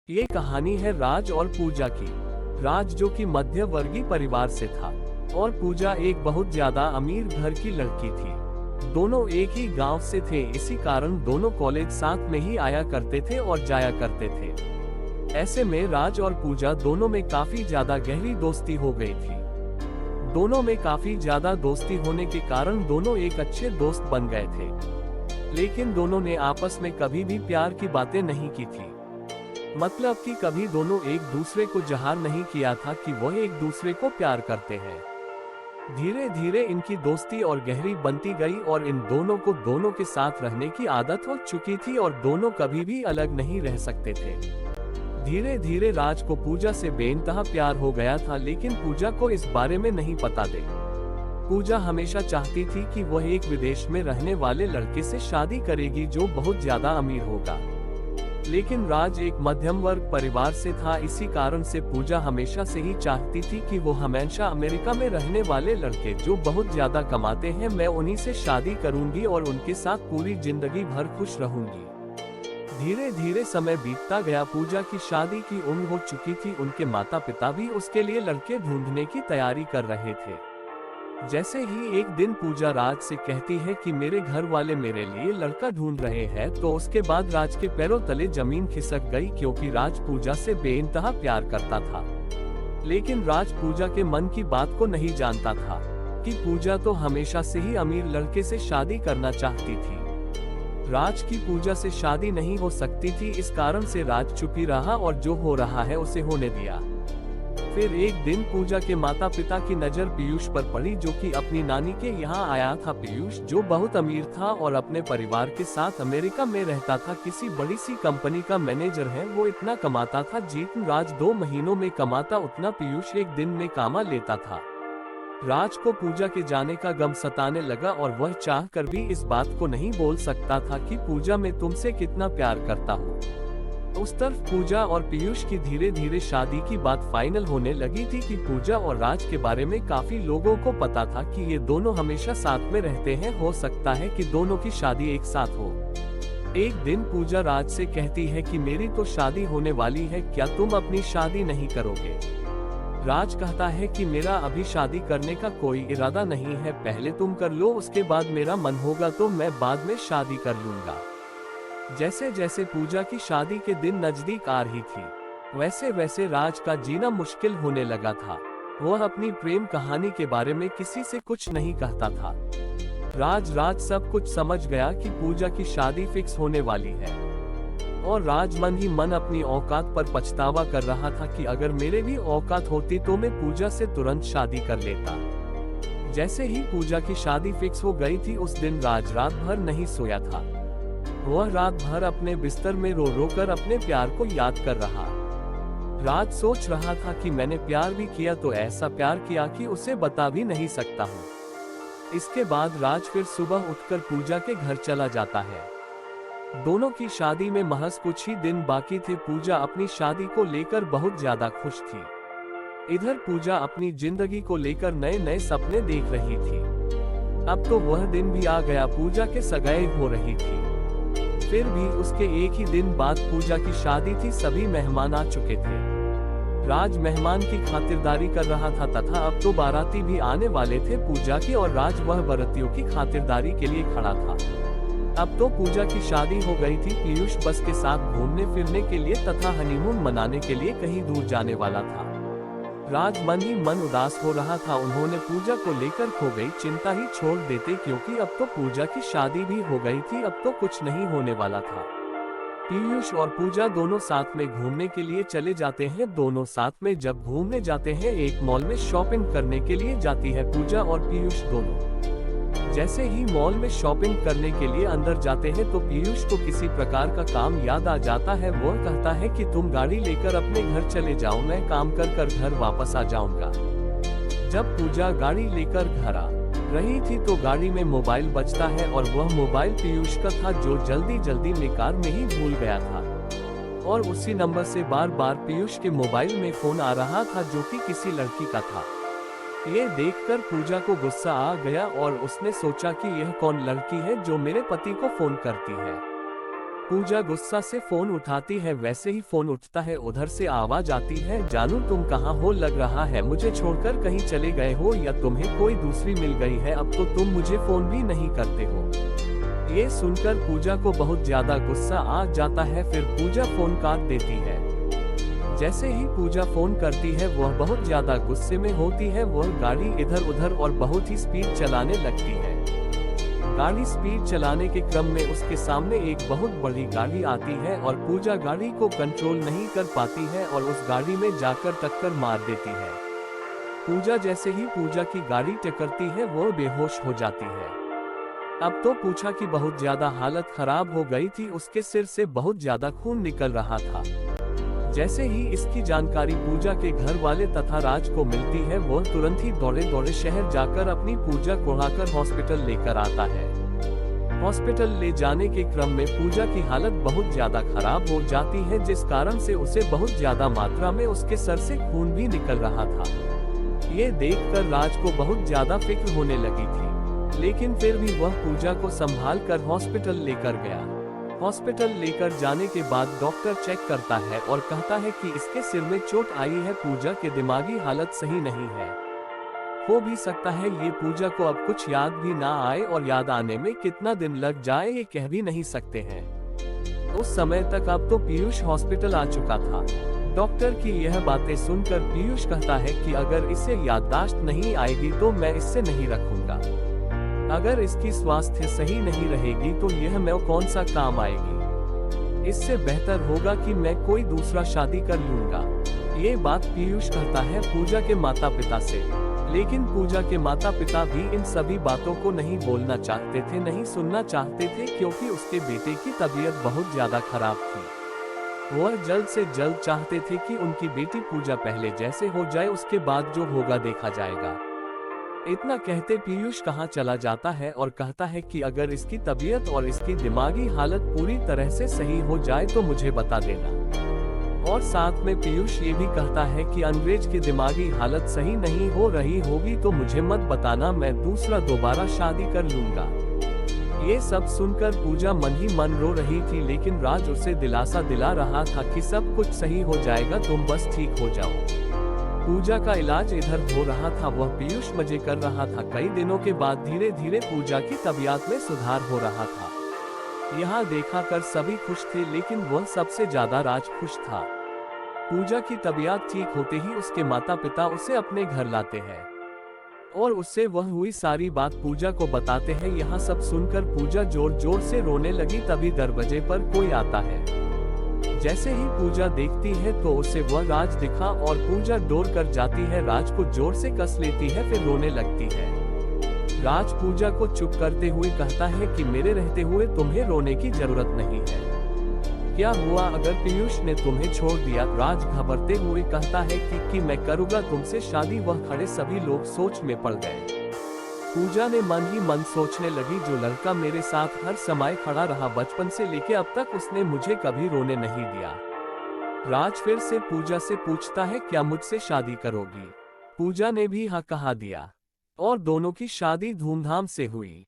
ये कहानी है राज और पूजा की। राज जो कि मध्य वर्गीय परिवार से था और पूजा एक बहुत ज्यादा अमीर घर की लड़की थी। दोनों एक ही गांव से थे, इसी कारण दोनों कॉलेज साथ में ही आया करते थे और जाया करते थे। ऐसे में राज और पूजा दोनों में काफी ज्यादा गहरी दोस्ती हो गई थी। दोनों में काफी ज्यादा दोस्ती होने के कारण दोनों एक अच्छे दोस्त बन गए थे, लेकिन दोनों ने आपस में कभी भी प्यार की बातें नहीं की थी। मतलब कि कभी दोनों एक दूसरे को ज़ाहिर नहीं किया था कि वह एक दूसरे को प्यार करते हैं। धीरे धीरे इनकी दोस्ती और गहरी बनती गई और इन दोनों को दोनों के साथ रहने की आदत हो चुकी थी और दोनों कभी भी अलग नहीं रह सकते थे। धीरे धीरे राज को पूजा से बेइंतहा प्यार हो गया था, लेकिन पूजा को इस बारे में नहीं पता थे। पूजा हमेशा चाहती थी कि वह एक विदेश में रहने वाले लड़के से शादी करेगी जो बहुत ज्यादा अमीर होगा, लेकिन राज एक मध्यम वर्ग परिवार से था। इसी कारण से पूजा हमेशा से ही चाहती थी कि वो हमेशा अमेरिका में रहने वाले लड़के जो बहुत ज्यादा कमाते हैं, मैं उन्हीं से शादी करूंगी और उनके साथ पूरी जिंदगी भर खुश रहूंगी। धीरे धीरे समय बीतता गया। पूजा की शादी की उम्र हो चुकी थी। उनके माता पिता भी उसके लिए लड़के ढूंढने की तैयारी कर रहे थे। जैसे ही एक दिन पूजा राज से कहती है कि मेरे घर वाले मेरे लिए लड़का ढूंढ रहे हैं, तो उसके बाद राज के पैरों तले जमीन खिसक गई, क्योंकि राज पूजा से बेइंतहा प्यार करता था। लेकिन राज पूजा के मन की बात को नहीं जानता था कि पूजा तो हमेशा से ही अमीर लड़के से शादी करना चाहती थी। राज की पूजा से शादी नहीं हो सकती थी, इस कारण से राज चुप ही रहा और जो हो रहा है उसे होने दिया। फिर एक दिन पूजा के माता पिता की नजर पीयूष पर पड़ी, जो कि अपनी नानी के यहाँ आया था। पीयूष जो बहुत अमीर था और अपने परिवार के साथ अमेरिका में रहता था, किसी बड़ी सी कंपनी का मैनेजर है। वो इतना कमाता था जितना राज 2 महीनों में कमाता, उतना पीयूष एक दिन में कमा लेता था। राज को पूजा के जाने का गम सताने लगा और वह चाह कर भी इस बात को नहीं बोल सकता था कि पूजा मैं तुमसे कितना प्यार करता हूँ। उस तरफ पूजा और पीयूष की धीरे धीरे शादी की बात फाइनल होने लगी थी कि पूजा और राज के बारे में काफी लोगों को पता था कि ये दोनों हमेशा साथ में रहते हैं, हो सकता है कि दोनों की शादी एक साथ हो। एक दिन पूजा राज से कहती है कि मेरी तो शादी होने वाली है, क्या तुम अपनी शादी नहीं करोगे? राज कहता है कि मेरा अभी शादी करने का कोई इरादा नहीं है, पहले तुम कर लो, उसके बाद मेरा मन होगा तो मैं बाद में शादी कर लूंगा। जैसे जैसे पूजा की शादी के दिन नजदीक आ रही थी, वैसे वैसे राज का जीना मुश्किल होने लगा था। वह अपनी प्रेम कहानी के बारे में किसी से कुछ नहीं कहता था। राज सब कुछ समझ गया कि पूजा की शादी फिक्स होने वाली है, और राज मन ही मन अपनी औकात पर पछतावा कर रहा था कि अगर मेरे भी औकात होती तो मैं पूजा से तुरंत शादी कर लेता। जैसे ही पूजा की शादी फिक्स हो गई थी, उस दिन राज रात भर नहीं सोया था। वह रात भर अपने बिस्तर में रो रो कर अपने प्यार को याद कर रहा। राज सोच रहा था कि मैंने प्यार भी किया तो ऐसा प्यार किया कि उसे बता भी नहीं सकता हूँ। इसके बाद राज फिर सुबह उठकर पूजा के घर चला जाता है। दोनों की शादी में महज कुछ ही दिन बाकी थे। पूजा अपनी शादी को लेकर बहुत ज्यादा खुश थी। इधर पूजा अपनी जिंदगी को लेकर नए नए सपने देख रही थी। अब तो वह दिन भी आ गया, पूजा के सगाई हो रही थी। फिर भी उसके एक ही दिन बाद पूजा की शादी थी। सभी मेहमान आ चुके थे। राज मेहमान की खातिरदारी कर रहा था तथा अब तो बाराती भी आने वाले थे पूजा की, और राज वह बारातियों की खातिरदारी के लिए खड़ा था। अब तो पूजा की शादी हो गई थी। पीयूष बस के साथ घूमने फिरने के लिए तथा हनीमून मनाने के लिए कहीं दूर जाने वाला था। राज मन ही मन उदास हो रहा था। उन्होंने पूजा को लेकर खो गई चिंता ही छोड़ देते, क्योंकि अब तो पूजा की शादी भी हो गई थी, अब तो कुछ नहीं होने वाला था। पीयूष और पूजा दोनों साथ में घूमने के लिए चले जाते हैं। दोनों साथ में जब घूमने जाते हैं, एक मॉल में शॉपिंग करने के लिए जाती है पूजा और पीयूष दोनों। जैसे ही मॉल में शॉपिंग करने के लिए अंदर जाते हैं तो पीयूष को किसी प्रकार का काम याद आ जाता है। वह कहता है कि तुम गाड़ी लेकर अपने घर चले जाओ, मैं काम कर कर घर वापस आ जाऊंगा। जब पूजा गाड़ी लेकर घर आ रही थी तो गाड़ी में मोबाइल बजता है, और वह मोबाइल पीयूष का था जो जल्दी जल्दी में कार में ही भूल गया था। और उसी नंबर से बार बार पीयूष के मोबाइल में फोन आ रहा था, जो कि किसी लड़की का था। ये देखकर पूजा को गुस्सा आ गया और उसने सोचा कि यह कौन लड़की है जो मेरे पति को फोन करती है। पूजा गुस्सा से फोन उठाती है, वैसे ही फोन उठता है उधर से आवाज आती है, जानू तुम कहाँ हो, लग रहा है मुझे छोड़कर कहीं चले गए हो या तुम्हें कोई दूसरी मिल गई है, अब तो तुम मुझे फोन भी नहीं करते हो। ये सुनकर पूजा को बहुत ज्यादा गुस्सा आ जाता है, फिर पूजा फोन काट देती है। जैसे ही पूजा फोन करती है वह बहुत ज्यादा गुस्से में होती है, वह गाड़ी इधर उधर और बहुत ही स्पीड चलाने लगती है। गाड़ी स्पीड चलाने के क्रम में उसके सामने एक बहुत बड़ी गाड़ी आती है और पूजा गाड़ी को कंट्रोल नहीं कर पाती है और उस गाड़ी में जाकर टक्कर मार देती है। पूजा जैसे ही पूजा की गाड़ी टकरती है वो बेहोश हो जाती है। अब तो पूजा की बहुत ज्यादा हालत खराब हो गई थी, उसके सिर से बहुत ज्यादा खून निकल रहा था। जैसे ही इसकी जानकारी पूजा के घर वाले तथा राज को मिलती है, वो तुरंत ही दौड़े दौड़े शहर जाकर अपनी पूजा को उठाकर हॉस्पिटल लेकर आता है। हॉस्पिटल ले जाने के क्रम में पूजा की हालत बहुत ज्यादा खराब हो जाती है, जिस कारण से उसे बहुत ज्यादा मात्रा में उसके सर से खून भी निकल रहा था। ये देखकर राज को बहुत ज्यादा फिक्र होने लगी थी, लेकिन फिर भी वह पूजा को संभाल कर हॉस्पिटल लेकर गया। हॉस्पिटल लेकर जाने के बाद डॉक्टर चेक करता है और कहता है कि इसके सिर में चोट आई है, पूजा के दिमागी हालत सही नहीं है। हो भी सकता है ये पूजा को अब कुछ याद भी ना आए और याद आने में कितना दिन लग जाए ये कह भी नहीं सकते हैं। उस समय तक अब तो पीयूष हॉस्पिटल आ चुका था। डॉक्टर की यह बातें सुनकर पीयूष कहता है कि अगर इसे याददाश्त नहीं आएगी तो मैं इससे नहीं रखूंगा। अगर इसकी स्वास्थ्य सही नहीं रहेगी तो यह मैं कौन सा काम आएगी। इससे बेहतर होगा कि मैं कोई दूसरा शादी कर लूंगा। ये बात पीयूष कहता है पूजा के माता पिता से, लेकिन पूजा के माता पिता भी इन सभी बातों को नहीं बोलना चाहते थे, नहीं सुनना चाहते थे, क्योंकि उसके बेटे की तबीयत बहुत ज्यादा खराब थी। वह जल्द से जल्द चाहते थे कि उनकी बेटी पूजा पहले जैसे हो जाए, उसके बाद जो होगा देखा जाएगा। इतना कहते पीयूष कहाँ चला जाता है और कहता है कि अगर इसकी तबीयत और इसकी दिमागी हालत पूरी तरह से सही हो जाए तो मुझे बता देना। और साथ में पीयूष ये भी कहता है कि अंग्रेज की दिमागी हालत सही नहीं हो रही होगी तो मुझे मत बताना, मैं दोबारा शादी कर लूंगा। ये सब सुनकर पूजा मन ही मन रो रही थी, लेकिन राज उसे दिलासा दिला रहा था कि सब कुछ सही हो जाएगा, तुम बस ठीक हो जाओ। पूजा का इलाज इधर हो रहा था, वह पीयूष मजे कर रहा था। कई दिनों के बाद धीरे धीरे पूजा की तबीयत में सुधार हो रहा था। यहाँ देखा कर सभी खुश थे, लेकिन वह सबसे ज्यादा राज खुश था। पूजा की तबीयत ठीक होते ही उसके माता पिता उसे अपने घर लाते हैं और उससे वह हुई सारी बात पूजा को बताते हैं। यहाँ सब सुनकर पूजा जोर जोर से रोने लगी, तभी दरवाजे पर कोई आता है। जैसे ही पूजा देखती है तो उसे वह राज दिखा और पूजा दौड़ कर जाती है, राज को जोर से कस लेती है, फिर रोने लगती है। राज पूजा को चुप करते हुए कहता है कि मेरे रहते हुए तुम्हें रोने की जरूरत नहीं है। क्या हुआ अगर पीयूष ने तुम्हें छोड़ दिया? राज घबराते हुए कहता है कि मैं करूँगा तुमसे शादी। वह खड़े सभी लोग सोच में पड़ गए। पूजा ने मन ही मन सोचने लगी, जो लड़का मेरे साथ हर समय खड़ा रहा बचपन से लेके अब तक, उसने मुझे कभी रोने नहीं दिया। राज फिर से पूजा से पूछता है क्या मुझसे शादी करोगी? पूजा ने भी हाँ कहा दिया और दोनों की शादी धूमधाम से हुई।